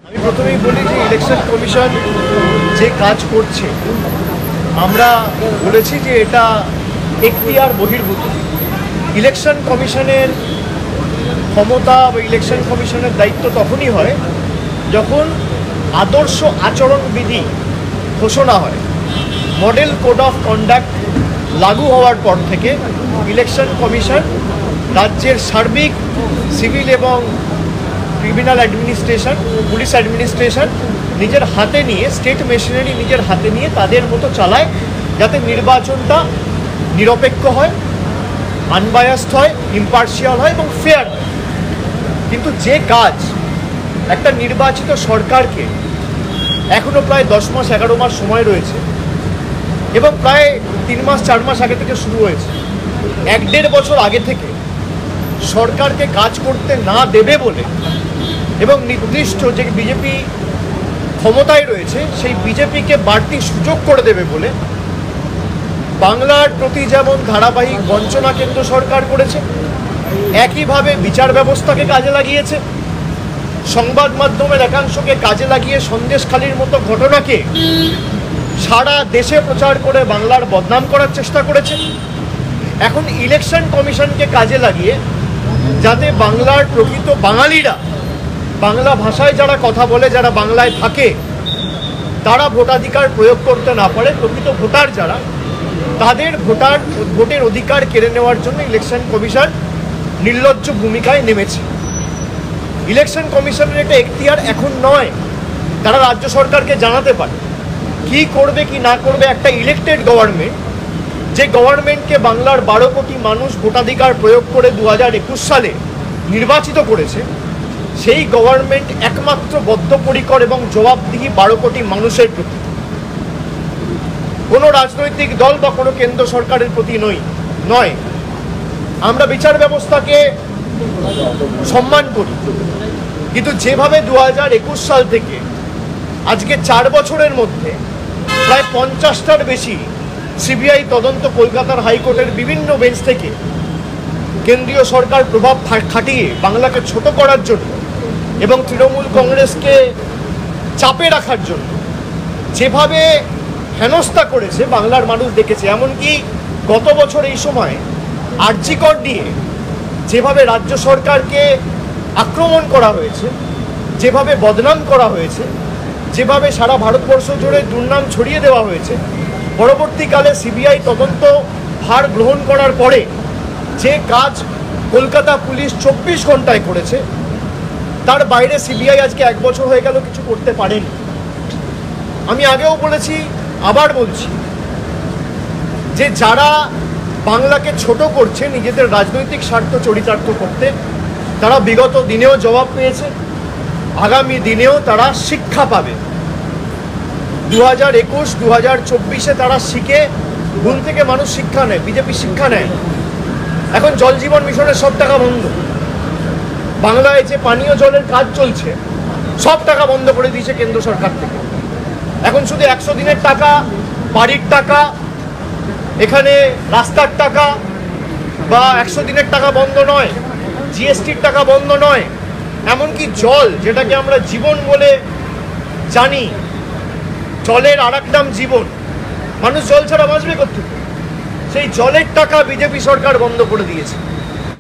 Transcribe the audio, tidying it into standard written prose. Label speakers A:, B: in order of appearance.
A: আমি প্রথমেই বলি যে ইলেকশন কমিশন যে কাজ করছে আমরা বলেছি যে এটা এখতিয়ার বহির্ভূত। ইলেকশন কমিশনের ক্ষমতা বা ইলেকশন কমিশনের দায়িত্ব তখনই হয় যখন আদর্শ আচরণবিধি ঘোষণা হয়। মডেল কোড অফ কন্ডাক্ট লাগু হওয়ার পর থেকে ইলেকশন কমিশন রাজ্যের সার্বিক সিভিল এবং ক্রিমিনাল অ্যাডমিনিস্ট্রেশন, পুলিশ অ্যাডমিনিস্ট্রেশন নিজের হাতে নিয়ে, স্টেট মেশিনারি নিজের হাতে নিয়ে তাদের মতো চালায়, যাতে নির্বাচনটা নিরপেক্ষ হয়, আনবায়াসড হয়, ইম্পার্শিয়াল হয় এবং ফেয়ার হয়। কিন্তু যে কাজ একটা নির্বাচিত সরকারকে এখনও প্রায় 10 মাস 11 মাস সময় রয়েছে এবং প্রায় 3 মাস 4 মাস আগে থেকে শুরু হয়েছে, 1-1.5 বছর আগে থেকে সরকারকে কাজ করতে না দেবে বলে এবং নির্দিষ্ট যে বিজেপি ক্ষমতায় রয়েছে সেই বিজেপিকে বাড়তি সুযোগ করে দেবে বলে বাংলার প্রতি যেমন ধারাবাহিক বঞ্চনা কেন্দ্র সরকার করেছে, একইভাবে বিচার ব্যবস্থাকে কাজে লাগিয়েছে, সংবাদ মাধ্যমের একাংশকে কাজে লাগিয়ে সন্দেশখালির মতো ঘটনাকে সারা দেশে প্রচার করে বাংলার বদনাম করার চেষ্টা করেছে। এখন ইলেকশন কমিশনকে কাজে লাগিয়ে যাতে বাংলার প্রকৃত বাঙালিরা, বাংলা ভাষায় যারা কথা বলে, যারা বাংলায় থাকে, তারা ভোটাধিকার প্রয়োগ করতে না পারে, প্রকৃত ভোটার যারা, তাদের ভোটের অধিকার কেড়ে নেওয়ার জন্য ইলেকশন কমিশন নির্লজ্জ ভূমিকায় নেমেছে। ইলেকশন কমিশনের এটা এখতিয়ার এখন নয়, তারা রাজ্য সরকারকে জানাতে পারে কি করবে কি না করবে। একটা ইলেক্টেড গভর্নমেন্ট, যে গভর্নমেন্টকে বাংলার 12 কোটি মানুষ ভোটাধিকার প্রয়োগ করে 2021 সালে নির্বাচিত করেছে, সেই গভর্নমেন্ট একমাত্র বদ্ধপরিকর এবং জবাবদিহি 12 কোটি মানুষের প্রতি, কোনো রাজনৈতিক দল বা কোনো কেন্দ্র সরকারের প্রতি নয়। আমরা বিচার ব্যবস্থাকে সম্মান করি, কিন্তু যেভাবে 2021 সাল থেকে আজকে 4 বছরের মধ্যে প্রায় 50টার বেশি সিবিআই তদন্ত কলকাতার হাইকোর্টের বিভিন্ন বেঞ্চ থেকে কেন্দ্রীয় সরকার প্রভাব খাটিয়ে বাংলাকে ছোট করার জন্য এবং তৃণমূল কংগ্রেসকে চাপে রাখার জন্য যেভাবে হেনস্থা করেছে বাংলার মানুষ দেখেছে। এমনকি গত বছর এই সময় আরজি কর নিয়ে যেভাবে রাজ্য সরকারকে আক্রমণ করা হয়েছে, যেভাবে বদনাম করা হয়েছে, যেভাবে সারা ভারতবর্ষ জুড়ে দুর্নাম ছড়িয়ে দেওয়া হয়েছে, পরবর্তীকালে সিবিআই তদন্ত ভার গ্রহণ করার পরে যে কাজ কলকাতা পুলিশ 24 ঘন্টায় করেছে, তার বাইরে সিবিআই আজকে 1 বছর হয়ে গেল কিছু করতে পারেনি। আমি আগেও বলেছি, আবার বলছি, যে যারা বাংলাকে ছোট করছে নিজেদের রাজনৈতিক স্বার্থ চরিতার্থ করতে, তারা বিগত দিনেও জবাব পেয়েছে, আগামী দিনেও তারা শিক্ষা পাবে। 2021, 2024-এ তারা শিখে, ভুল থেকে মানুষ শিক্ষা নেয়, বিজেপি শিক্ষা নেয়। এখন জল জীবন মিশনের সব টাকা বন্ধ, বাংলায় যে পানীয় জলের কাজ চলছে সব টাকা বন্ধ করে দিয়েছে কেন্দ্র সরকার থেকে। এখন শুধু 100 দিনের টাকা, বাড়ির টাকা, এখানে রাস্তার টাকা বা 100 দিনের টাকা বন্ধ নয়, জিএসটির টাকা বন্ধ নয়, এমনকি জল, যেটাকে আমরা জীবন বলে জানি, জলের আর এক নাম জীবন, মানুষ জল ছাড়া বাঁচবে কোথা থেকে, সেই জলের টাকা বিজেপি সরকার বন্ধ করে দিয়েছে।